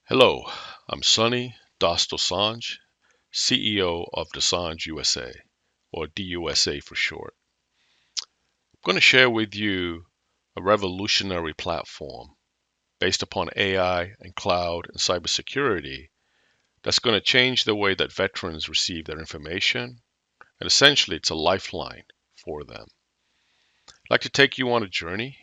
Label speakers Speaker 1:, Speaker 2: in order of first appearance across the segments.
Speaker 1: Hello, I'm Sonny Dosanjh, CEO of Dosanjh USA, or DUSA for short. I'm going to share with you a revolutionary platform based upon AI and cloud and cybersecurity that's going to change the way that veterans receive their information, and essentially it's a lifeline for them. I'd like to take you on a journey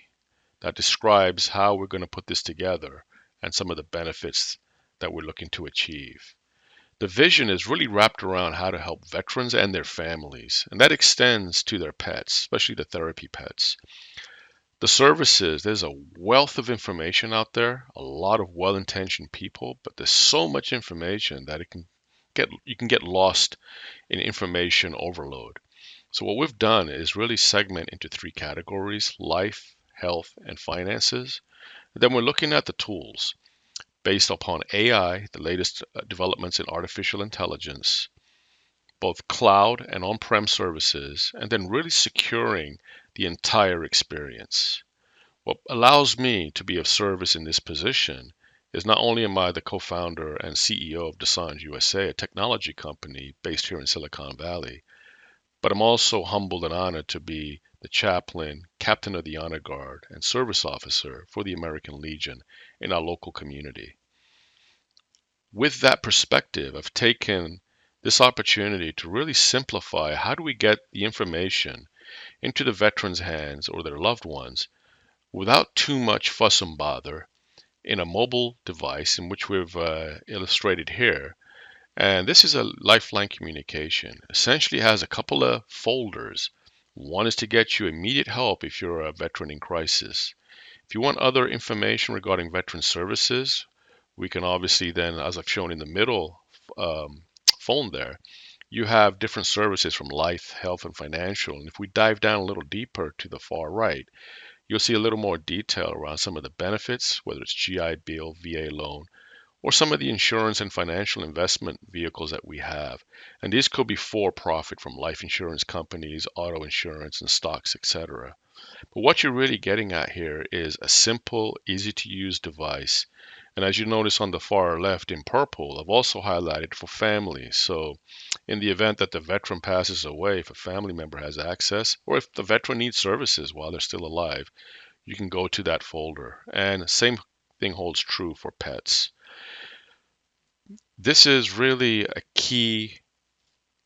Speaker 1: that describes how we're going to put this together and some of the benefits that we're looking to achieve. The vision is really wrapped around how to help veterans and their families, and that extends to their pets, especially the therapy pets. The services, there's a wealth of information out there, a lot of well-intentioned people, but there's so much information that you can get lost in information overload. So what we've done is really segment into three categories: life, health, and finances. And then we're looking at the tools based upon AI, the latest developments in artificial intelligence, both cloud and on-prem services, and then really securing the entire experience. What allows me to be of service in this position is not only am I the co-founder and CEO of Dosanjh USA, a technology company based here in Silicon Valley, but I'm also humbled and honored to be the chaplain, captain of the honor guard, and service officer for the American Legion in our local community. With that perspective, I've taken this opportunity to really simplify how do we get the information into the veterans' hands or their loved ones without too much fuss and bother in a mobile device in which we've illustrated here. And this is a Lifeline communication. Essentially has a couple of folders. One is to get you immediate help if you're a veteran in crisis. If you want other information regarding veteran services, we can obviously then, as I've shown in the middle um, phone there, you have different services from life, health, and financial. And if we dive down a little deeper to the far right, you'll see a little more detail around some of the benefits, whether it's GI Bill, VA loan, or some of the insurance and financial investment vehicles that we have. And these could be for profit from life insurance companies, auto insurance, and stocks, etc. But what you're really getting at here is a simple, easy to use device. And as you notice on the far left in purple, I've also highlighted for families. So in the event that the veteran passes away, if a family member has access, or if the veteran needs services while they're still alive, you can go to that folder. And same thing holds true for pets. This is really a key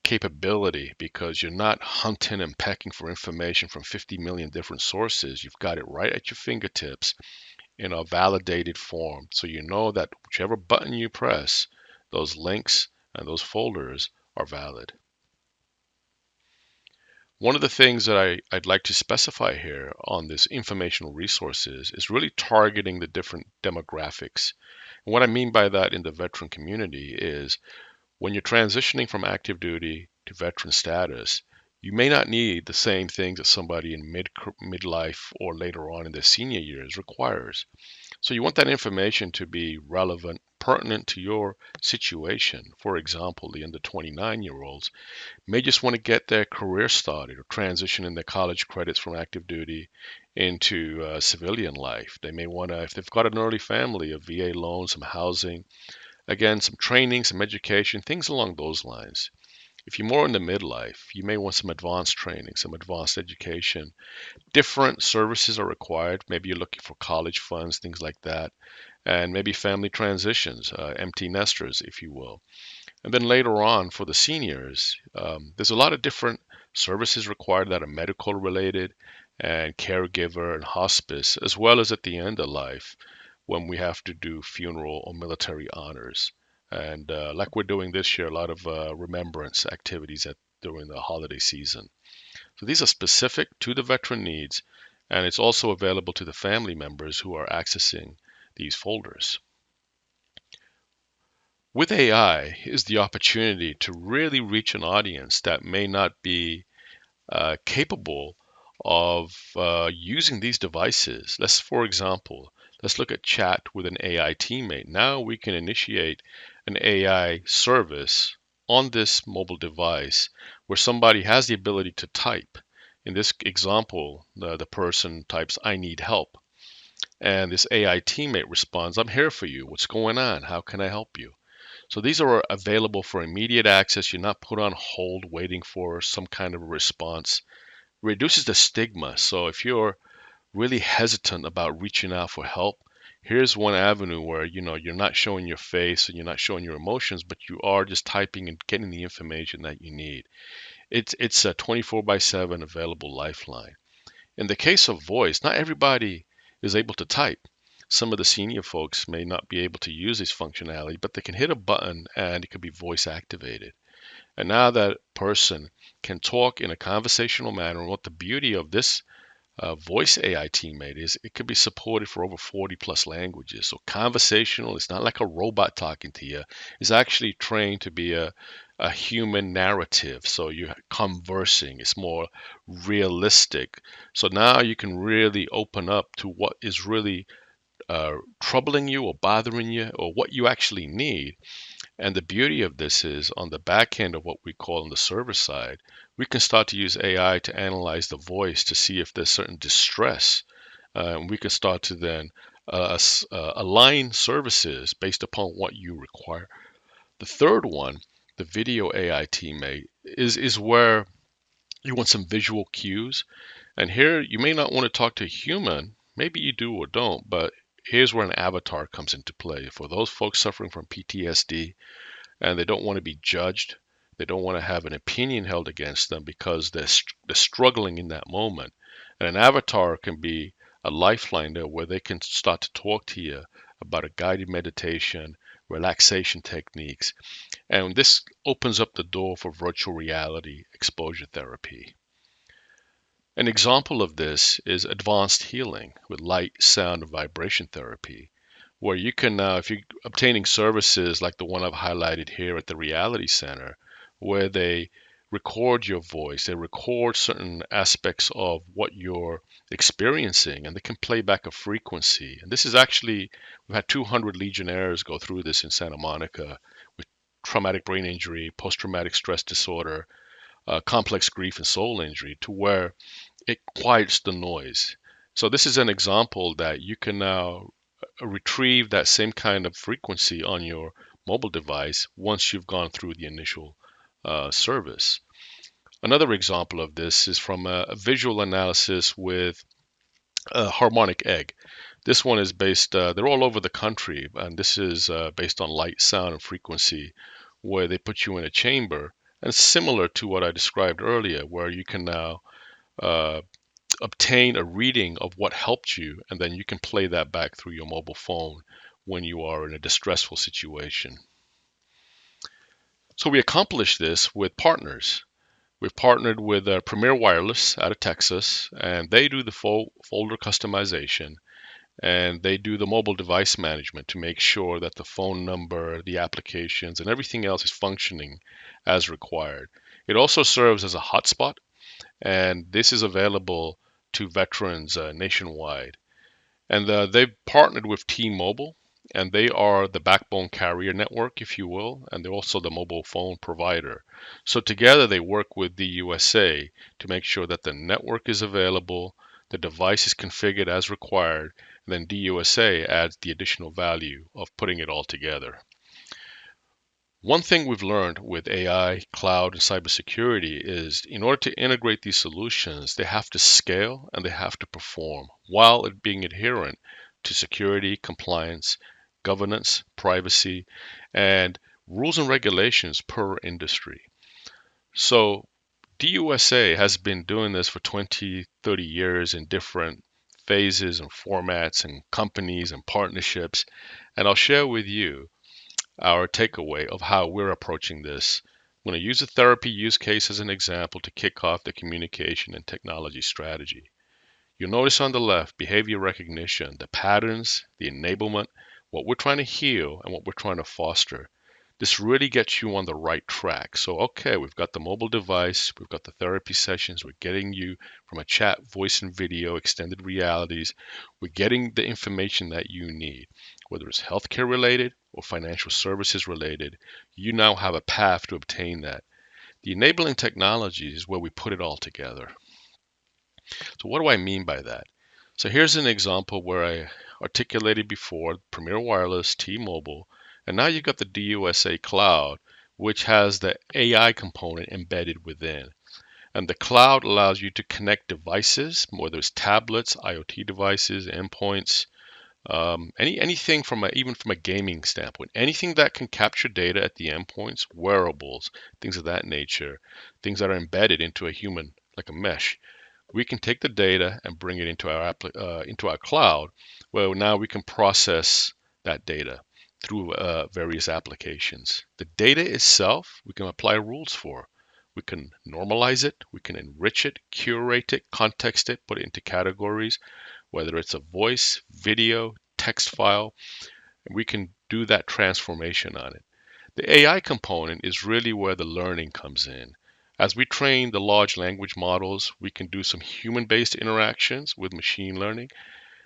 Speaker 1: capability because you're not hunting and pecking for information from 50 million different sources. You've got it right at your fingertips in a validated form. So you know that whichever button you press, those links and those folders are valid. One of the things that I'd like to specify here on this informational resources is really targeting the different demographics. And what I mean by that in the veteran community is when you're transitioning from active duty to veteran status, you may not need the same things that somebody in midlife or later on in their senior years requires. So you want that information to be relevant, pertinent to your situation. For example, the under 29-year-olds may just want to get their career started or transition in their college credits from active duty into civilian life. They may want to, if they've got an early family, a VA loan, some housing, again, some training, some education, things along those lines. If you're more in the midlife, you may want some advanced training, some advanced education. Different services are required. Maybe you're looking for college funds, things like that, and maybe family transitions, empty nesters, if you will. And then later on for the seniors, there's a lot of different services required that are medical related and caregiver and hospice, as well as at the end of life when we have to do funeral or military honors. And like we're doing this year, a lot of remembrance activities during the holiday season. So these are specific to the veteran needs, and it's also available to the family members who are accessing these folders. With AI is the opportunity to really reach an audience that may not be capable of using these devices. For example, let's look at chat with an AI teammate. Now we can initiate an AI service on this mobile device where somebody has the ability to type. In this example, the person types, "I need help." And this AI teammate responds, I'm here for you. What's going on? How can I help you? So these are available for immediate access. You're not put on hold waiting for some kind of a response. Reduces the stigma. So if you're really hesitant about reaching out for help, here's one avenue where you're not showing your face and you're not showing your emotions, but you are just typing and getting the information that you need. It's a 24/7 available lifeline. In the case of voice, not everybody is able to type. Some of the senior folks may not be able to use this functionality, but they can hit a button and it could be voice activated. And now that person can talk in a conversational manner. And what the beauty of this voice AI teammate is, it could be supported for over 40 plus languages. So conversational, it's not like a robot talking to you. It's actually trained to be a human narrative. So you're conversing, it's more realistic. So now you can really open up to what is really troubling you or bothering you or what you actually need. And the beauty of this is, on the back end of what we call on the server side, we can start to use AI to analyze the voice to see if there's certain distress. And we can start to then align services based upon what you require. The third one, the video AI teammate, is where you want some visual cues. And here you may not want to talk to a human. Maybe you do or don't, but here's where an avatar comes into play. For those folks suffering from PTSD, and they don't want to be judged. They don't want to have an opinion held against them because they're struggling in that moment. And an avatar can be a lifeline there where they can start to talk to you about a guided meditation, relaxation techniques. And this opens up the door for virtual reality exposure therapy. An example of this is advanced healing with light, sound, and vibration therapy, where you can now, if you're obtaining services like the one I've highlighted here at the Reality Center, where they record your voice, they record certain aspects of what you're experiencing, and they can play back a frequency. And this is actually, we've had 200 Legionnaires go through this in Santa Monica with traumatic brain injury, post-traumatic stress disorder, complex grief and soul injury, to where it quiets the noise. So this is an example that you can now retrieve that same kind of frequency on your mobile device once you've gone through the initial service. Another example of this is from a visual analysis with a harmonic egg. This one is based, they're all over the country, and this is based on light, sound, and frequency, where they put you in a chamber. And similar to what I described earlier, where you can now uh, obtain a reading of what helped you, and then you can play that back through your mobile phone when you are in a distressful situation. So we accomplish this with partners. We've partnered with Premier Wireless out of Texas, and they do the folder customization, and they do the mobile device management to make sure that the phone number, the applications, and everything else is functioning as required. It also serves as a hotspot, and this is available to veterans nationwide. And they've partnered with T-Mobile, and they are the backbone carrier network, if you will, and they're also the mobile phone provider. So together they work with the USA to make sure that the network is available, the device is configured as required, and then DUSA adds the additional value of putting it all together. One thing we've learned with AI, cloud, and cybersecurity is, in order to integrate these solutions, they have to scale and they have to perform while it being adherent to security, compliance, governance, privacy, and rules and regulations per industry. So DUSA has been doing this for 20, 30 years in different phases and formats and companies and partnerships. And I'll share with you our takeaway of how we're approaching this. I'm going to use a therapy use case as an example to kick off the communication and technology strategy. You'll notice on the left, behavior recognition, the patterns, the enablement, what we're trying to heal and what we're trying to foster. This really gets you on the right track. So, okay, we've got the mobile device, we've got the therapy sessions, we're getting you from a chat, voice and video, extended realities. We're getting the information that you need, whether it's healthcare related or financial services related. You now have a path to obtain that. The enabling technology is where we put it all together. So what do I mean by that? So here's an example where I articulated before Premier Wireless, T-Mobile, and now you've got the DUSA cloud, which has the AI component embedded within. And the cloud allows you to connect devices, whether it's tablets, IoT devices, endpoints, anything even from a gaming standpoint, anything that can capture data at the endpoints, wearables, things of that nature, things that are embedded into a human, like a mesh. We can take the data and bring it into our cloud, where now we can process that data through various applications. The data itself, we can apply rules for. We can normalize it, we can enrich it, curate it, context it, put it into categories, whether it's a voice, video, text file, and we can do that transformation on it. The AI component is really where the learning comes in. As we train the large language models, we can do some human-based interactions with machine learning.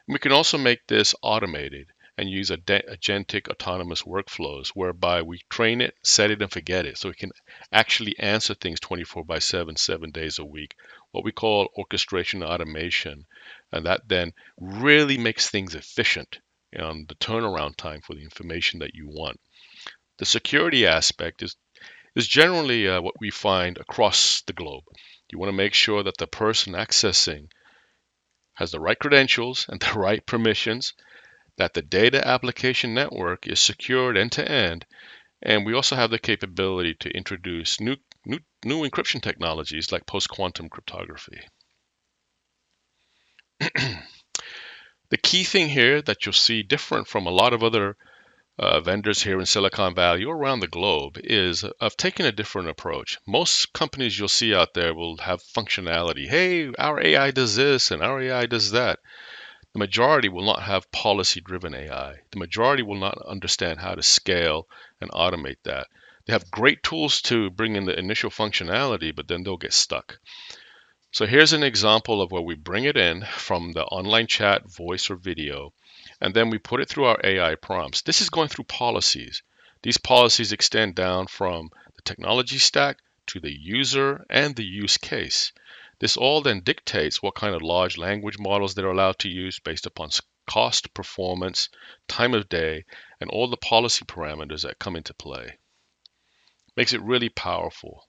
Speaker 1: And we can also make this automated and use agentic autonomous workflows whereby we train it, set it, and forget it. So it can actually answer things 24 by 7, 7 days a week, what we call orchestration automation. And that then really makes things efficient on the turnaround time for the information that you want. The security aspect is generally what we find across the globe. You want to make sure that the person accessing has the right credentials and the right permissions, that the data application network is secured end to end, and we also have the capability to introduce new encryption technologies like post-quantum cryptography. The key thing here that you'll see different from a lot of other vendors here in Silicon Valley or around the globe is of taking a different approach. Most companies you'll see out there will have functionality. Hey, our AI does this and our AI does that. The majority will not have policy-driven AI. The majority will not understand how to scale and automate that. They have great tools to bring in the initial functionality, but then they'll get stuck. So here's an example of where we bring it in from the online chat, voice or video, and then we put it through our AI prompts. This is going through policies. These policies extend down from the technology stack to the user and the use case. This all then dictates what kind of large language models they're allowed to use based upon cost, performance, time of day, and all the policy parameters that come into play. Makes it really powerful.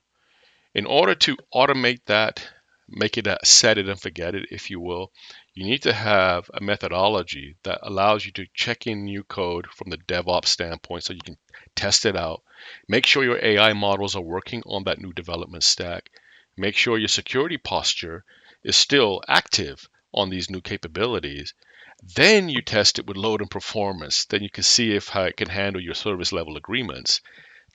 Speaker 1: In order to automate that, make it a set it and forget it, if you will, you need to have a methodology that allows you to check in new code from the DevOps standpoint so you can test it out. Make sure your AI models are working on that new development stack. Make sure your security posture is still active on these new capabilities. Then you test it with load and performance. Then you can see if how it can handle your service level agreements.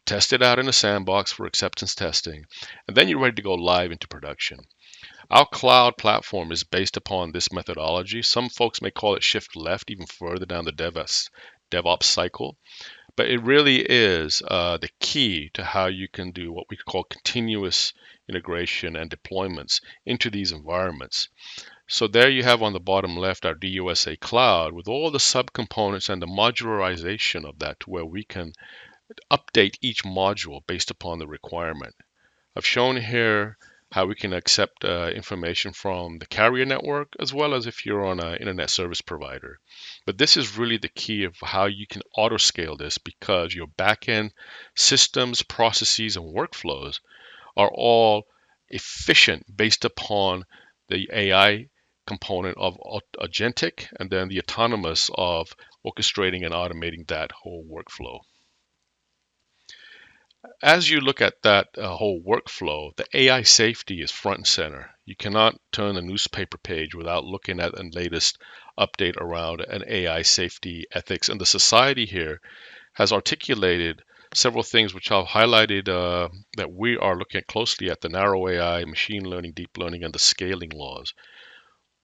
Speaker 1: Test it out in a sandbox for acceptance testing, and then you're ready to go live into production. Our cloud platform is based upon this methodology. Some folks may call it shift left, even further down the DevOps cycle, but it really is the key to how you can do what we call continuous integration and deployments into these environments. So there you have on the bottom left our DUSA cloud with all the subcomponents and the modularization of that to where we can update each module based upon the requirement. I've shown here how we can accept information from the carrier network as well as if you're on an internet service provider. But this is really the key of how you can auto scale this because your backend systems, processes, and workflows are all efficient based upon the AI component of agentic and then the autonomous of orchestrating and automating that whole workflow. As you look at that whole workflow, the AI safety is front and center. You cannot turn a newspaper page without looking at the latest update around an AI safety ethics. And the society here has articulated several things which I've highlighted that we are looking at closely at the narrow AI, machine learning, deep learning, and the scaling laws.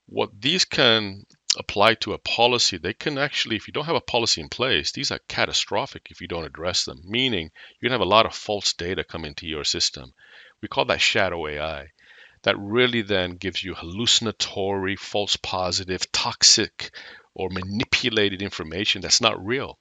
Speaker 1: What these can apply to a policy, they can actually, if you don't have a policy in place, these are catastrophic if you don't address them, meaning you can have a lot of false data come into your system. We call that shadow AI. That really then gives you hallucinatory, false positive, toxic, or manipulated information that's not real.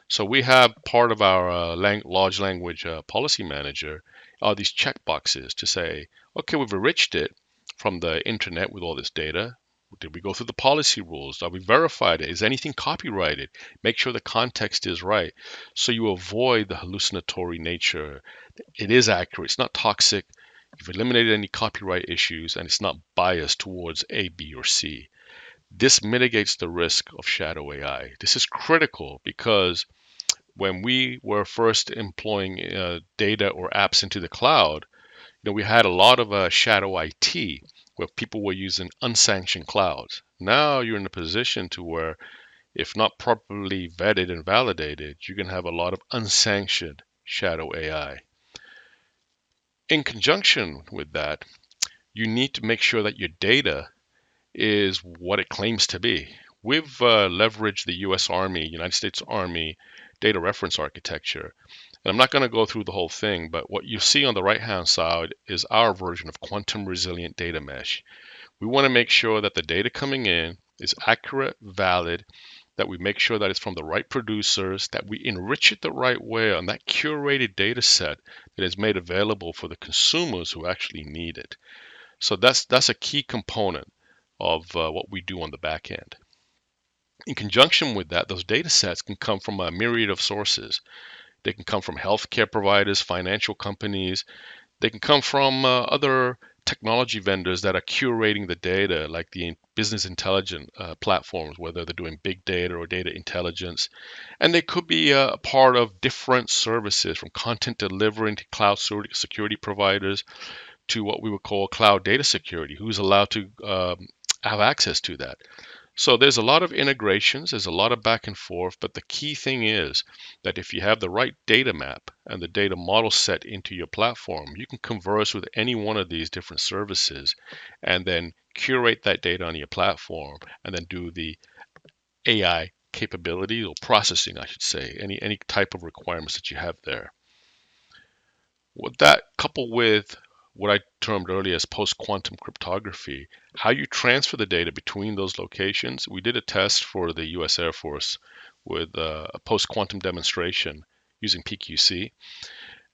Speaker 1: So we have part of our large language policy manager are these checkboxes to say, okay, we've enriched it from the internet with all this data. Did we go through the policy rules? Are we verified it? Is anything copyrighted? Make sure the context is right so you avoid the hallucinatory nature. It is accurate. It's not toxic. You've eliminated any copyright issues and it's not biased towards A, B, or C. This mitigates the risk of shadow AI. This is critical because when we were first employing data or apps into the cloud, we had a lot of shadow IT where people were using unsanctioned clouds. Now you're in a position to where, if not properly vetted and validated, you can have a lot of unsanctioned shadow AI. In conjunction with that, you need to make sure that your data is what it claims to be. We've leveraged the US Army, United States Army data reference architecture. And I'm not going to go through the whole thing, but what you see on the right-hand side is our version of quantum resilient data mesh. We want to make sure that the data coming in is accurate, valid, that we make sure that it's from the right producers, that we enrich it the right way on that curated data set that is made available for the consumers who actually need it. So that's a key component of what we do on the back end. In conjunction with that, those data sets can come from a myriad of sources. They can come from healthcare providers, financial companies. They can come from other technology vendors that are curating the data, like the business intelligence platforms, whether they're doing big data or data intelligence. And they could be a part of different services, from content delivery to cloud security providers to what we would call cloud data security, who's allowed to have access to that. So there's a lot of integrations, there's a lot of back and forth, but the key thing is that if you have the right data map and the data model set into your platform, you can converse with any one of these different services and then curate that data on your platform and then do the AI capability or processing, I should say, any type of requirements that you have there. With that, coupled with what I termed earlier as post-quantum cryptography, how you transfer the data between those locations. We did a test for the US Air Force with a post-quantum demonstration using PQC.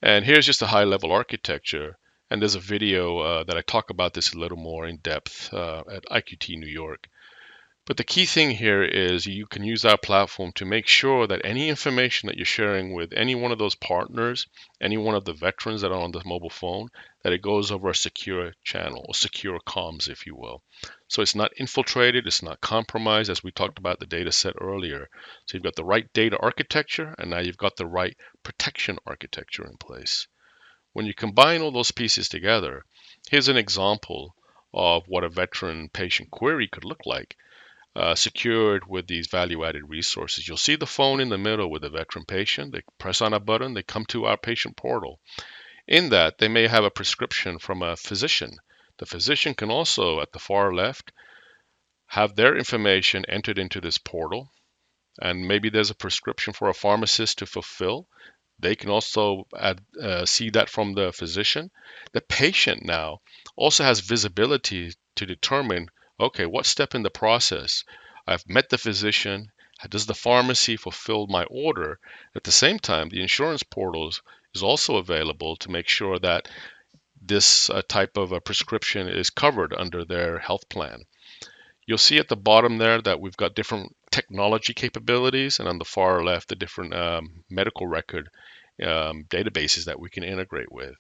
Speaker 1: And here's just a high-level architecture. And there's a video that I talk about this a little more in depth at IQT New York. But the key thing here is you can use our platform to make sure that any information that you're sharing with any one of those partners, any one of the veterans that are on the mobile phone, that it goes over a secure channel or secure comms, if you will. So it's not infiltrated, it's not compromised, as we talked about the data set earlier. So you've got the right data architecture, and now you've got the right protection architecture in place. When you combine all those pieces together, here's an example of what a veteran patient query could look like. Secured with these value-added resources. You'll see the phone in the middle with the veteran patient. They press on a button, they come to our patient portal. In that, they may have a prescription from a physician. The physician can also, at the far left, have their information entered into this portal. And maybe there's a prescription for a pharmacist to fulfill. They can also see that from the physician. The patient now also has visibility to determine, okay, what step in the process? I've met the physician. Does the pharmacy fulfill my order? At the same time, the insurance portals is also available to make sure that this type of a prescription is covered under their health plan. You'll see at the bottom there that we've got different technology capabilities, and on the far left, the different medical record databases that we can integrate with.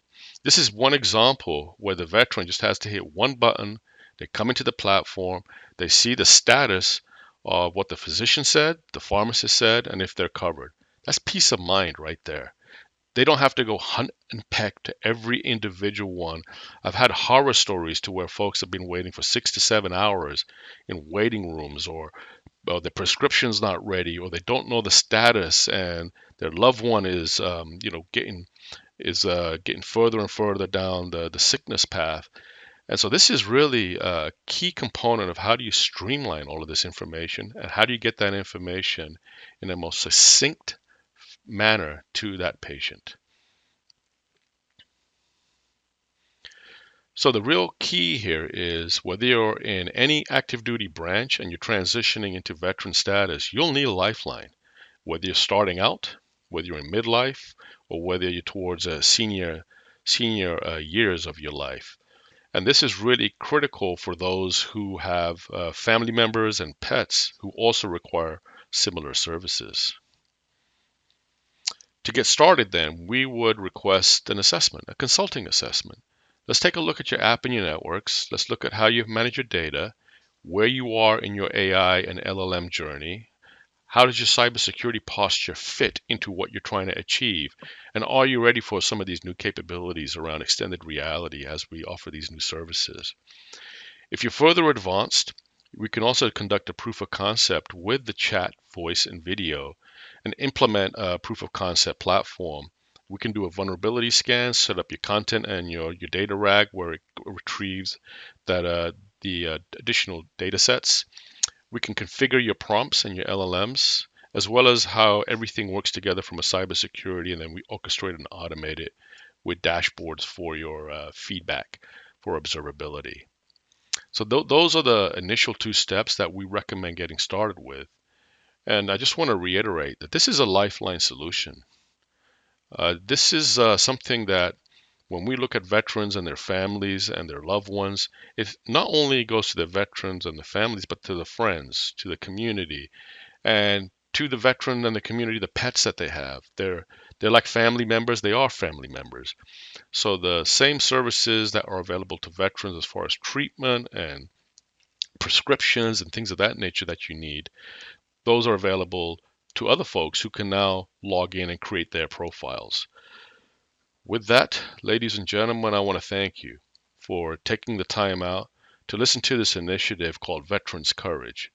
Speaker 1: This is one example where the veteran just has to hit one button. They come into the platform, they see the status of what the physician said, the pharmacist said, and if they're covered. That's peace of mind right there. They don't have to go hunt and peck to every individual one. I've had horror stories to where folks have been waiting for 6 to 7 hours in waiting rooms, or the prescription's not ready, or they don't know the status, and their loved one is, getting further and further down the sickness path. And so this is really a key component of how do you streamline all of this information, and how do you get that information in a most succinct manner to that patient. So the real key here is whether you're in any active duty branch and you're transitioning into veteran status, you'll need a lifeline. Whether you're starting out, whether you're in midlife, or whether you're towards a senior years of your life. And this is really critical for those who have family members and pets who also require similar services. To get started, then, we would request an assessment, a consulting assessment. Let's take a look at your app and your networks. Let's look at how you manage your data, where you are in your AI and LLM journey. How does your cybersecurity posture fit into what you're trying to achieve? And are you ready for some of these new capabilities around extended reality as we offer these new services? If you're further advanced, we can also conduct a proof of concept with the chat, voice, and video and implement a proof of concept platform. We can do a vulnerability scan, set up your content and your data rag where it retrieves the additional data sets. We can configure your prompts and your LLMs, as well as how everything works together from a cybersecurity, and then we orchestrate and automate it with dashboards for your feedback for observability. So those are the initial two steps that we recommend getting started with. And I just want to reiterate that this is a Lifeline solution. This is something that when we look at veterans and their families and their loved ones, it not only goes to the veterans and the families, but to the friends, to the community, and to the veteran and the community, the pets that they have. They're like family members. They are family members. So the same services that are available to veterans as far as treatment and prescriptions and things of that nature that you need, those are available to other folks who can now log in and create their profiles. With that, ladies and gentlemen, I want to thank you for taking the time out to listen to this initiative called Veterans Courage.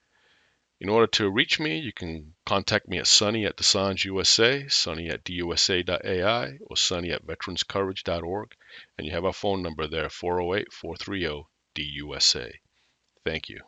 Speaker 1: In order to reach me, you can contact me at Sunny at Dosanjh USA, Sunny at DUSA.ai, or Sunny at veteranscourage.org. And you have our phone number there, 408-430-DUSA. Thank you.